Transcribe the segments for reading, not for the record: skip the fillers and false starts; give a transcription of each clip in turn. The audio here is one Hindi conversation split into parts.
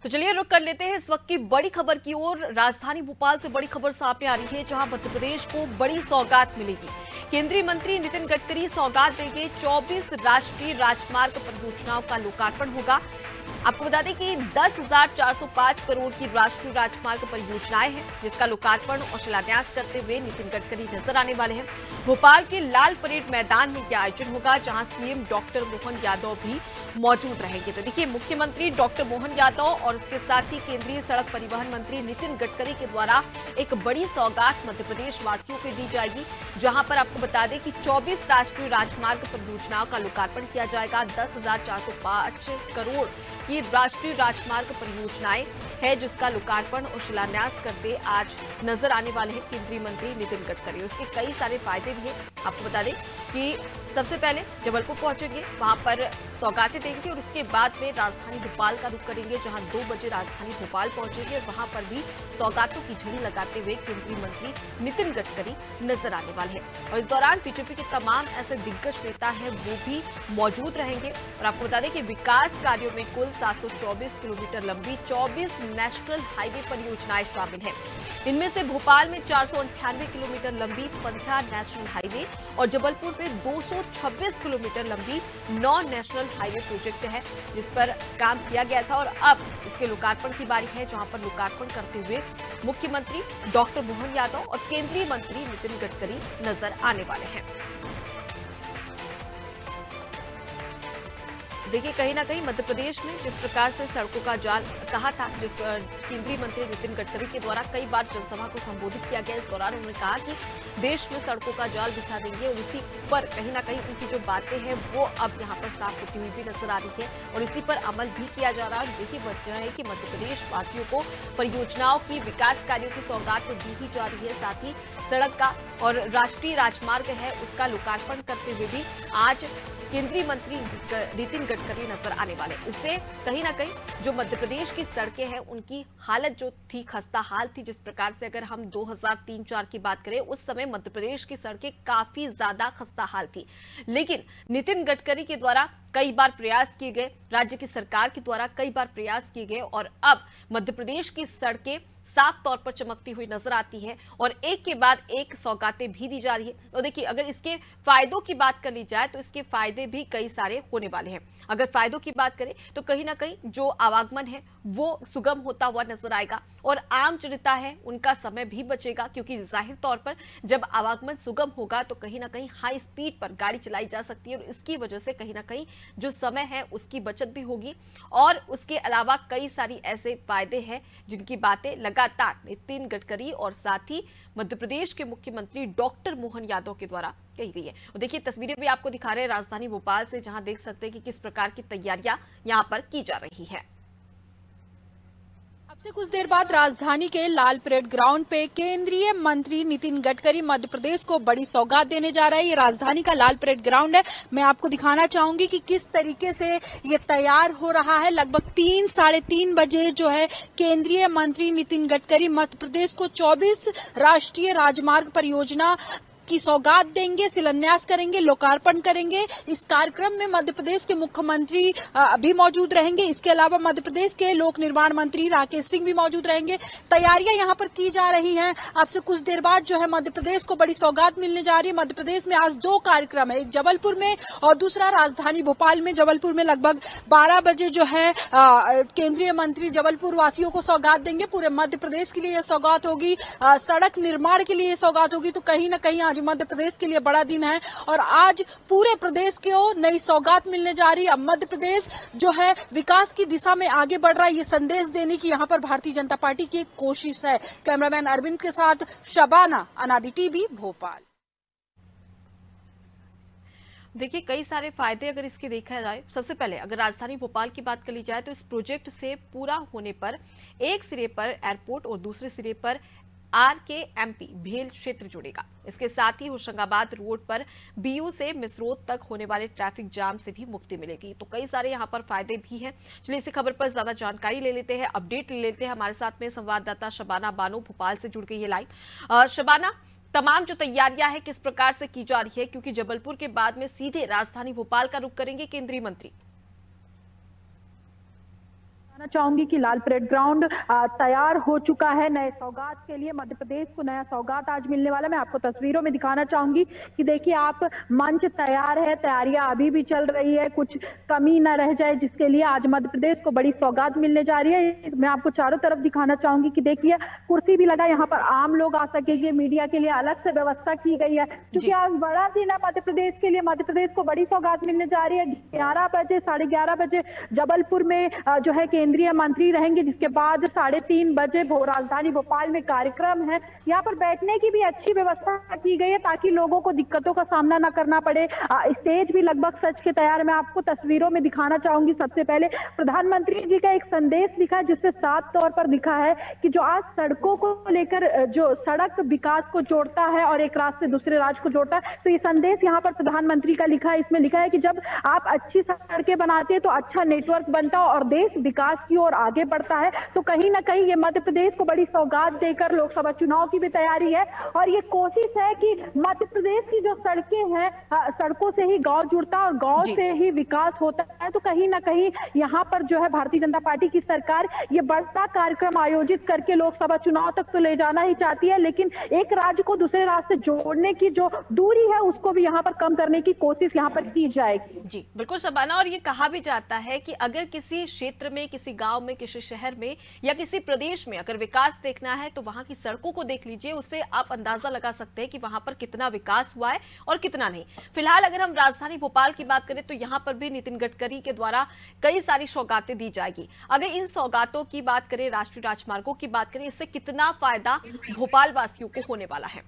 तो चलिए रुक कर लेते हैं इस वक्त की बड़ी खबर की ओर। राजधानी भोपाल से बड़ी खबर सामने आ रही है, जहां मध्य प्रदेश को बड़ी सौगात मिलेगी। केंद्रीय मंत्री नितिन गडकरी सौगात देंगे। 24 राष्ट्रीय राजमार्ग परियोजनाओं का लोकार्पण होगा। आपको बता दें कि 10,405 करोड़ की राष्ट्रीय राजमार्ग परियोजनाएं हैं, जिसका लोकार्पण और शिलान्यास करते हुए नितिन गडकरी नजर आने वाले हैं। भोपाल के लाल परेड मैदान में यह आयोजन होगा, जहां सीएम डॉक्टर मोहन यादव भी मौजूद रहेंगे। तो देखिए, मुख्यमंत्री डॉक्टर मोहन यादव और उसके साथ ही केंद्रीय सड़क परिवहन मंत्री नितिन गडकरी के द्वारा एक बड़ी सौगात मध्य प्रदेश वासियों को दी जाएगी, जहां पर आपको बता दें कि 24 राष्ट्रीय राजमार्ग परियोजनाओं का लोकार्पण किया जाएगा। 10,405 करोड़ की राष्ट्रीय राजमार्ग परियोजनाएं है, जिसका लोकार्पण और शिलान्यास करते आज नजर आने वाले हैं केंद्रीय मंत्री नितिन गडकरी। उसके कई सारे फायदे भी हैं। आपको बता दें कि सबसे पहले जबलपुर पहुंचेंगे, वहां पर सौगातें देंगे और उसके बाद में राजधानी भोपाल का रुख करेंगे, जहां 2 बजे राजधानी भोपाल पहुंचेंगे और वहां पर भी सौगातों की झड़ी लगाते हुए केंद्रीय मंत्री नितिन गडकरी नजर आने वाले हैं। और इस दौरान बीजेपी के तमाम ऐसे दिग्गज नेता हैं, वो भी मौजूद रहेंगे। और आपको बता दें कि विकास कार्यों में कुल 724 किलोमीटर लंबी 24 नेशनल हाईवे परियोजनाएं शामिल हैं। इनमें से भोपाल में 498 किलोमीटर लंबी 15 नेशनल हाईवे और जबलपुर में 226 किलोमीटर लंबी 9 नेशनल हाईवे प्रोजेक्ट है, जिस पर काम किया गया था। और अब इसके लोकार्पण की बारी है, जहां पर लोकार्पण करते हुए मुख्यमंत्री डॉक्टर मोहन यादव और केंद्रीय मंत्री नितिन गडकरी नजर आने वाले हैं। देखिए, कहीं ना कहीं मध्य प्रदेश में जिस प्रकार से सड़कों का जाल कहा था, जिस केंद्रीय मंत्री नितिन गडकरी के द्वारा कई बार जनसभा को संबोधित किया गया, इस दौरान उन्होंने कहा कि देश में सड़कों का जाल बिछा देंगे और इसी पर कहीं ना कहीं उनकी जो बातें हैं वो अब यहाँ पर साफ होती हुई भी नजर आ रही है और इसी पर अमल भी किया जा रहा है। यही वजह है कि मध्य प्रदेश वासियों को परियोजनाओं की, विकास कार्यों की सौगात तो दी ही जा रही है, साथ ही सड़क का और राष्ट्रीय राजमार्ग है उसका लोकार्पण करते हुए भी आज केंद्रीय मंत्री नितिन गडकरी नजर आने वाले। इससे कहीं ना कहीं जो मध्य प्रदेश की सड़कें हैं उनकी हालत जो थी, खस्ता हाल थी। जिस प्रकार से अगर हम 2003-4 की बात करें, उस समय मध्य प्रदेश की सड़कें काफी ज्यादा खस्ता हाल थी, लेकिन नितिन गडकरी के द्वारा कई बार प्रयास किए गए, राज्य की सरकार के द्वारा कई बार प्रयास किए गए और अब मध्य प्रदेश की सड़कें साफ तौर पर चमकती हुई नजर आती है और एक के बाद एक सौगातें भी दी जा रही है। तो देखिए, अगर इसके फायदों की बात कर ली जाए तो इसके फायदे भी कई सारे होने वाले हैं। अगर फायदों की बात करें तो कहीं ना कहीं जो आवागमन है वो सुगम होता हुआ नजर आएगा और आम जनता है उनका समय भी बचेगा, क्योंकि जाहिर तौर पर जब आवागमन सुगम होगा तो कहीं ना कहीं हाई स्पीड पर गाड़ी चलाई जा सकती है और इसकी वजह से कहीं ना कहीं जो समय है उसकी बचत भी होगी। और उसके अलावा कई सारी ऐसे फायदे हैं जिनकी बातें लगातार नितिन गडकरी और साथ ही मध्य प्रदेश के मुख्यमंत्री डॉक्टर मोहन यादव के द्वारा कही गई है। और देखिए, तस्वीरें भी आपको दिखा रहे हैं राजधानी भोपाल से, जहां देख सकते हैं कि किस प्रकार की तैयारियां यहां पर की जा रही है। अब से कुछ देर बाद राजधानी के लाल परेड ग्राउंड पे केंद्रीय मंत्री नितिन गडकरी मध्य प्रदेश को बड़ी सौगात देने जा रहा है। ये राजधानी का लाल परेड ग्राउंड है। मैं आपको दिखाना चाहूंगी कि किस तरीके से ये तैयार हो रहा है। लगभग 3-3:30 बजे जो है केंद्रीय मंत्री नितिन गडकरी मध्य प्रदेश को 24 राष्ट्रीय राजमार्ग परियोजना की सौगात देंगे, शिलान्यास करेंगे, लोकार्पण करेंगे। इस कार्यक्रम में मध्य प्रदेश के मुख्यमंत्री भी मौजूद रहेंगे। इसके अलावा मध्य प्रदेश के लोक निर्माण मंत्री राकेश सिंह भी मौजूद रहेंगे। तैयारियां यहां पर की जा रही हैं। आपसे कुछ देर बाद जो है मध्य प्रदेश को बड़ी सौगात मिलने जा रही है। मध्य प्रदेश में आज 2 कार्यक्रम है, एक जबलपुर में और दूसरा राजधानी भोपाल में। जबलपुर में लगभग 12 बजे जो है केंद्रीय मंत्री जबलपुर वासियों को सौगात देंगे। पूरे मध्य प्रदेश के लिए यह सौगात होगी, सड़क निर्माण के लिए सौगात होगी। तो कहीं ना कहीं आज मध्य प्रदेश के लिए बड़ा दिन है और आज पूरे प्रदेश को नई सौगात मिलने जा रही है। अब मध्य प्रदेश जो है विकास की दिशा में आगे बढ़ रहा है, ये संदेश देने की यहां पर भारतीय जनता पार्टी की एक कोशिश है। कैमरामैन अरविंद के साथ शबाना, अनादि टीवी, भोपाल। देखिए, कई सारे फायदे अगर इसके देखा जाए, सबसे पहले अगर राजधानी भोपाल की बात कर ली जाए तो इस प्रोजेक्ट से पूरा होने पर एक सिरे पर एयरपोर्ट और दूसरे सिरे पर RKMP भेल क्षेत्र जुड़ेगा। इसके साथ ही होशंगाबाद रोड पर BU से मिसरोद तक होने वाले ट्रैफिक जाम से भी मुक्ति मिलेगी। तो कई सारे यहाँ पर फायदे भी हैं। चलिए इसी खबर पर ज्यादा जानकारी ले लेते हैं, अपडेट ले लेते हैं। हमारे साथ में संवाददाता शबाना बानो भोपाल से जुड़ गई है लाइव। शबाना, तमाम जो तैयारियां हैं किस प्रकार से की जा रही है, क्योंकि जबलपुर के बाद में सीधे राजधानी भोपाल का रुख करेंगे केंद्रीय मंत्री? चाहूंगी कि लाल परेड ग्राउंड तैयार हो चुका है नए सौगात के लिए। मध्य प्रदेश को नया सौगात आज मिलने वाला। मैं आपको तस्वीरों में दिखाना चाहूंगी कि देखिए आप, मंच तैयार है, तैयारियां अभी भी चल रही है, कुछ कमी न रह जाए, जिसके लिए आज मध्य प्रदेश को बड़ी सौगात मिलने जा रही है। मैं आपको चारों तरफ दिखाना चाहूंगी कि देखिए कुर्सी भी लगा, यहाँ पर आम लोग आ सकेंगे, मीडिया के लिए अलग से व्यवस्था की गई है, क्योंकि आज बड़ा दिन है मध्य प्रदेश के लिए। मध्य प्रदेश को बड़ी सौगात मिलने जा रही है। 11 बजे 11:30 बजे जबलपुर में जो है केंद्रीय मंत्री रहेंगे, जिसके बाद 3:30 बजे राजधानी भोपाल में कार्यक्रम है। यहाँ पर बैठने की भी अच्छी व्यवस्था की गई है ताकि लोगों को दिक्कतों का सामना न करना पड़े। स्टेज भी लगभग सज के तैयार। मैं आपको तस्वीरों में दिखाना चाहूंगी। सबसे पहले प्रधानमंत्री जी का एक संदेश लिखा, जिससे साफ तौर पर लिखा है कि जो आज सड़कों को लेकर, जो सड़क विकास को जोड़ता है और एक राज्य से दूसरे राज्य को जोड़ता है, तो ये संदेश यहाँ पर प्रधानमंत्री का लिखा है। इसमें लिखा है कि जब आप अच्छी सड़कें बनाते हैं तो अच्छा नेटवर्क बनता है और देश विकास की ओर आगे बढ़ता है। तो कहीं ना कहीं ये मध्य प्रदेश को बड़ी सौगात देकर लोकसभा चुनाव की भी तैयारी है और ये कोशिश है कि मध्य प्रदेश की जो सड़कें हैं, सड़कों से ही गांव जुड़ता है और गांव से ही विकास होता है। तो कहीं ना कहीं यहाँ पर जो है भारतीय जनता पार्टी की सरकार ये बड़ा कार्यक्रम आयोजित करके लोकसभा चुनाव तक तो ले जाना ही चाहती है, लेकिन एक राज्य को दूसरे राज्य से जोड़ने की जो दूरी है उसको भी यहाँ पर कम करने की कोशिश यहाँ पर की जाएगी। जी बिल्कुल शबाना, और ये कहा भी जाता है कि अगर किसी क्षेत्र में, किसी गांव में, किसी शहर में या किसी प्रदेश में अगर विकास देखना है तो वहां की सड़कों को देख लीजिए, उससे आप अंदाजा लगा सकते हैं कि वहां पर कितना विकास हुआ है और कितना नहीं। फिलहाल अगर हम राजधानी भोपाल की बात करें तो यहां पर भी नितिन गडकरी के द्वारा कई सारी सौगातें दी जाएगी। अगर इन सौगातों की बात करें, राष्ट्रीय राजमार्गों की बात करें, इससे कितना फायदा भोपाल वासियों को होने वाला है?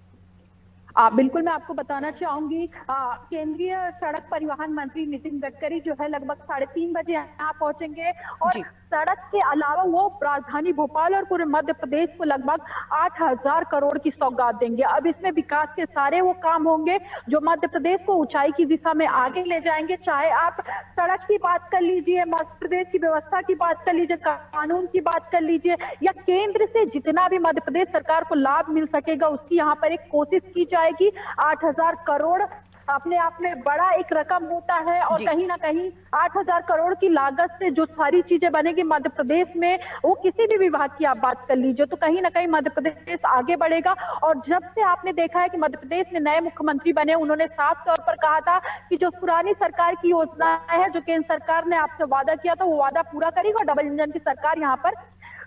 बिल्कुल, मैं आपको बताना चाहूंगी, केंद्रीय सड़क परिवहन मंत्री नितिन गडकरी जो है लगभग 3:30 बजे यहाँ पहुंचेंगे और सड़क के अलावा वो राजधानी भोपाल और पूरे मध्य प्रदेश को लगभग 8,000 करोड़ की सौगात देंगे। अब इसमें विकास के सारे वो काम होंगे जो मध्य प्रदेश को ऊंचाई की दिशा में आगे ले जाएंगे। चाहे आप सड़क की बात कर लीजिए, मध्य प्रदेश की व्यवस्था की बात कर लीजिए, कानून की बात कर लीजिए, या केंद्र से जितना भी मध्य प्रदेश सरकार को लाभ मिल सकेगा उसकी यहाँ पर एक कोशिश की जाएगी। 8,000 करोड़ अपने आप में बड़ा एक रकम होता है और कहीं ना कहीं 8,000 करोड़ की लागत से जो सारी चीजें बनेगी मध्य प्रदेश में, वो किसी भी विभाग की आप बात कर लीजिए तो कहीं ना कहीं मध्य प्रदेश आगे बढ़ेगा। और जब से आपने देखा है कि मध्य प्रदेश में नए मुख्यमंत्री बने, उन्होंने साफ तौर पर कहा था कि जो पुरानी सरकार की योजना है, जो केंद्र सरकार ने आपसे वादा किया था, वो वादा पूरा करेगी और डबल इंजन की सरकार यहाँ पर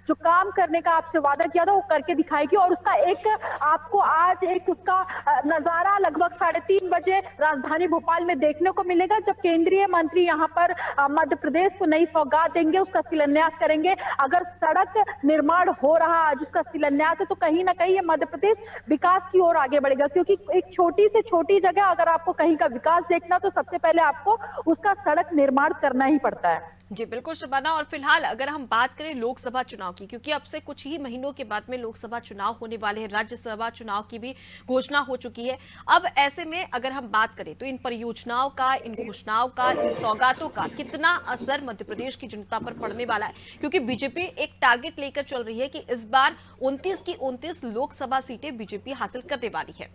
जो काम करने का आपसे वादा किया था वो करके दिखाएगी। और उसका एक आपको आज एक उसका नजारा लगभग 3:30 बजे राजधानी भोपाल में देखने को मिलेगा, जब केंद्रीय मंत्री यहाँ पर मध्य प्रदेश को नई सौगात देंगे, उसका शिलान्यास करेंगे। अगर सड़क निर्माण हो रहा आज उसका शिलान्यास है तो कहीं ना कहीं ये मध्य प्रदेश विकास की ओर आगे बढ़ेगा, क्योंकि एक छोटी से छोटी जगह अगर आपको कहीं का विकास देखना तो सबसे पहले आपको उसका सड़क निर्माण करना ही पड़ता है। जी बिल्कुल शबाना, और फिलहाल अगर हम बात करें लोकसभा चुनाव की, क्योंकि अब से कुछ ही महीनों के बाद में लोकसभा चुनाव होने वाले हैं, राज्यसभा चुनाव की भी घोषणा हो चुकी है। अब ऐसे में अगर हम बात करें तो इन परियोजनाओं का, इन घोषणाओं का, इन सौगातों का कितना असर मध्य प्रदेश की जनता पर पड़ने वाला है? क्योंकि बीजेपी एक टारगेट लेकर चल रही है कि इस बार 29 की 29 लोकसभा सीटें बीजेपी हासिल करने वाली है।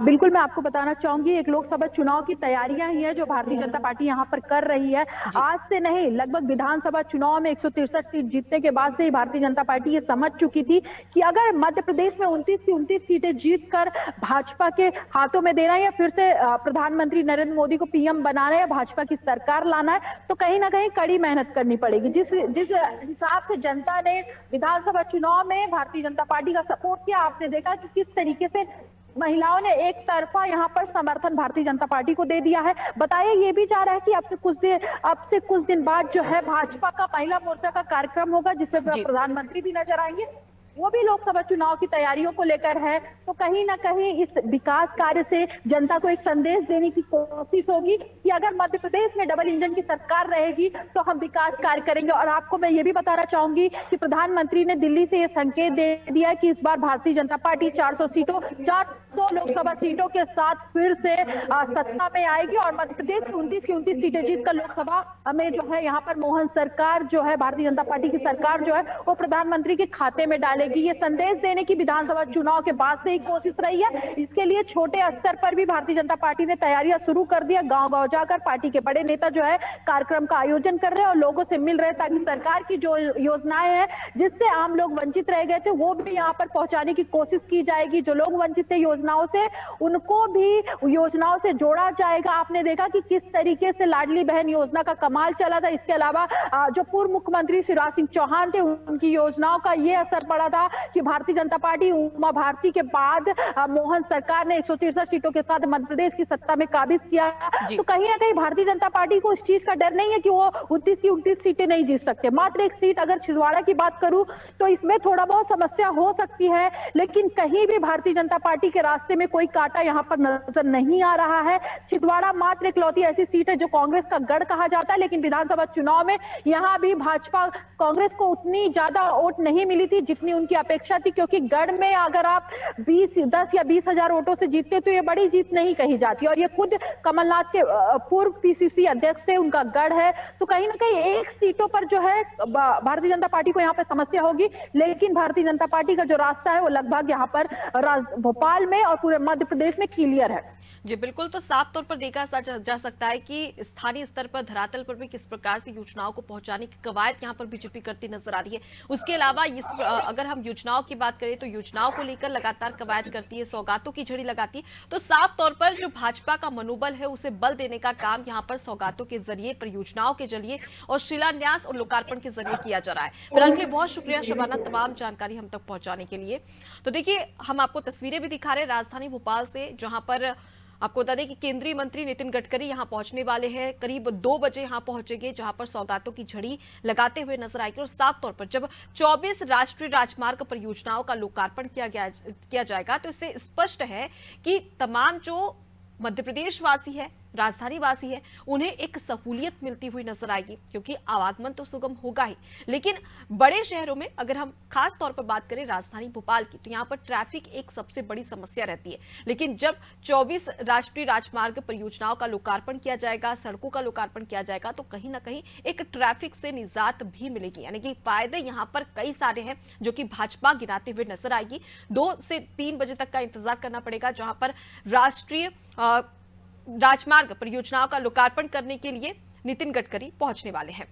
बिल्कुल, मैं आपको बताना चाहूंगी, एक लोकसभा चुनाव की तैयारियां ही है जो भारतीय जनता पार्टी यहाँ पर कर रही है। आज से नहीं, लगभग विधानसभा चुनाव में 163 सीट जीतने के बाद से ही भारतीय जनता पार्टी ये समझ चुकी थी कि अगर मध्य प्रदेश में 29 की 29 सीटें जीतकर भाजपा के हाथों में देना है या फिर से प्रधानमंत्री नरेंद्र मोदी को पीएम बनाना है या भाजपा की सरकार लाना है, तो कहीं ना कहीं कड़ी मेहनत करनी पड़ेगी। जिस हिसाब से जनता ने विधानसभा चुनाव में भारतीय जनता पार्टी का सपोर्ट किया, आपने देखा कि किस तरीके से महिलाओं ने एक तरफा यहाँ पर समर्थन भारतीय जनता पार्टी को दे दिया है। बताया ये भी जा रहा है कि अब से कुछ दिन बाद जो है भाजपा का महिला मोर्चा का कार्यक्रम होगा, जिसमें प्रधानमंत्री भी नजर आएंगे, वो भी लोकसभा चुनाव की तैयारियों को लेकर है। तो कहीं ना कहीं इस विकास कार्य से जनता को एक संदेश देने की कोशिश होगी कि अगर मध्य प्रदेश में डबल इंजन की सरकार रहेगी तो हम विकास कार्य करेंगे। और आपको मैं ये भी बताना चाहूंगी कि प्रधानमंत्री ने दिल्ली से ये संकेत दे दिया कि इस बार भारतीय जनता पार्टी 400 लोकसभा सीटों के साथ फिर से सत्ता में आएगी और मध्य प्रदेश की 29 की 29 सीटें जीतकर लोकसभा में जो है यहाँ पर मोहन सरकार जो है, भारतीय जनता पार्टी की सरकार जो है वो प्रधानमंत्री के खाते में डाले मिलेगी। ये संदेश देने की विधानसभा चुनाव के बाद से ही कोशिश रही है। इसके लिए छोटे स्तर पर भी भारतीय जनता पार्टी ने तैयारियां शुरू कर दी है। गांव-गांव जाकर पार्टी के बड़े नेता जो है कार्यक्रम का आयोजन कर रहे हैं और लोगों से मिल रहे हैं, ताकि सरकार की जो योजनाएं हैं जिससे आम लोग वंचित रह गए थे वो भी यहाँ पर पहुंचाने की कोशिश की जाएगी। जो लोग वंचित थे योजनाओं से, उनको भी योजनाओं से जोड़ा जाएगा। आपने देखा कि किस तरीके से लाडली बहन योजना का कमाल चला था। इसके अलावा जो पूर्व मुख्यमंत्री शिवराज सिंह चौहान थे, उनकी योजनाओं का ये असर पड़ा था कि भारतीय जनता पार्टी उमा भारती के बाद मोहन सरकार ने 163 सीटों के साथ मध्य प्रदेश की सत्ता में काबिज किया। तो कहीं ना कहीं भारतीय जनता पार्टी को इस चीज का डर नहीं है कि वो 29 की 29 सीटें नहीं जीत सकते। मात्र एक सीट अगर छिंदवाड़ा की बात करूं तो इसमें थोड़ा बहुत समस्या हो सकती है, लेकिन कहीं भी भारतीय जनता पार्टी के रास्ते में कोई कांटा यहाँ पर नजर नहीं आ रहा है। छिंदवाड़ा मात्र इकलौती ऐसी सीट है जो कांग्रेस का गढ़ कहा जाता है, लेकिन विधानसभा चुनाव में यहाँ भी भाजपा कांग्रेस को उतनी ज्यादा वोट नहीं मिली थी जितनी उनकी अपेक्षा थी, क्योंकि गढ़ में अगर आप 10 या 20,000 वोटों से जीतते तो ये बड़ी जीत नहीं कही जाती। और ये खुद कमलनाथ के पूर्व पीसीसी अध्यक्ष थे, उनका गढ़ है। तो कहीं ना कहीं एक सीटों पर जो है भारतीय जनता पार्टी को यहाँ पर समस्या होगी, लेकिन भारतीय जनता पार्टी का जो रास्ता है वो लगभग यहाँ पर भोपाल में और पूरे मध्य प्रदेश में क्लियर है। जी बिल्कुल, तो साफ तौर पर देखा जा सकता है कि स्थानीय स्तर पर, धरातल पर भी किस प्रकार से योजनाओं को पहुंचाने की कवायद यहां पर बीजेपी करती नजर आ रही है। उसके अलावा अगर हम योजनाओं की बात करें तो योजनाओं को लेकर लगातार कवायद करती है, सौगातों की झड़ी लगाती है। तो साफ तौर पर जो भाजपा का मनोबल है उसे बल देने का काम यहाँ पर सौगातों के जरिए, परियोजनाओं के जरिए और शिलान्यास और लोकार्पण के जरिए किया जा रहा है। फिलहाल के लिए बहुत शुक्रिया शबाना, तमाम जानकारी हम तक पहुंचाने के लिए। तो देखिए, हम आपको तस्वीरें भी दिखा रहे हैं राजधानी भोपाल से, जहां पर आपको बता दें कि केंद्रीय मंत्री नितिन गडकरी यहां पहुंचने वाले हैं। करीब 2 बजे यहां पहुंचेंगे, जहां पर सौगातों की झड़ी लगाते हुए नजर आएगी। और साफ तौर पर जब 24 राष्ट्रीय राजमार्ग परियोजनाओं का लोकार्पण किया जाएगा तो इससे स्पष्ट है कि तमाम जो मध्य प्रदेश वासी है, राजधानी वासी है, उन्हें एक सहूलियत मिलती हुई नजर आएगी, क्योंकि आवागमन तो सुगम होगा ही। लेकिन बड़े शहरों में अगर हम खास तौर पर बात करें राजधानी भोपाल की, तो यहाँ पर ट्रैफिक एक सबसे बड़ी समस्या रहती है। लेकिन जब 24 राष्ट्रीय राजमार्ग परियोजनाओं का लोकार्पण किया जाएगा, सड़कों का लोकार्पण किया जाएगा, तो कहीं ना कहीं एक ट्रैफिक से निजात भी मिलेगी। यानी कि फायदे यहाँ पर कई सारे हैं जो कि भाजपा गिनाते हुए नजर आएगी। 2 से 3 बजे तक का इंतजार करना पड़ेगा, जहां पर राष्ट्रीय राजमार्ग परियोजनाओं का लोकार्पण करने के लिए नितिन गडकरी पहुंचने वाले हैं।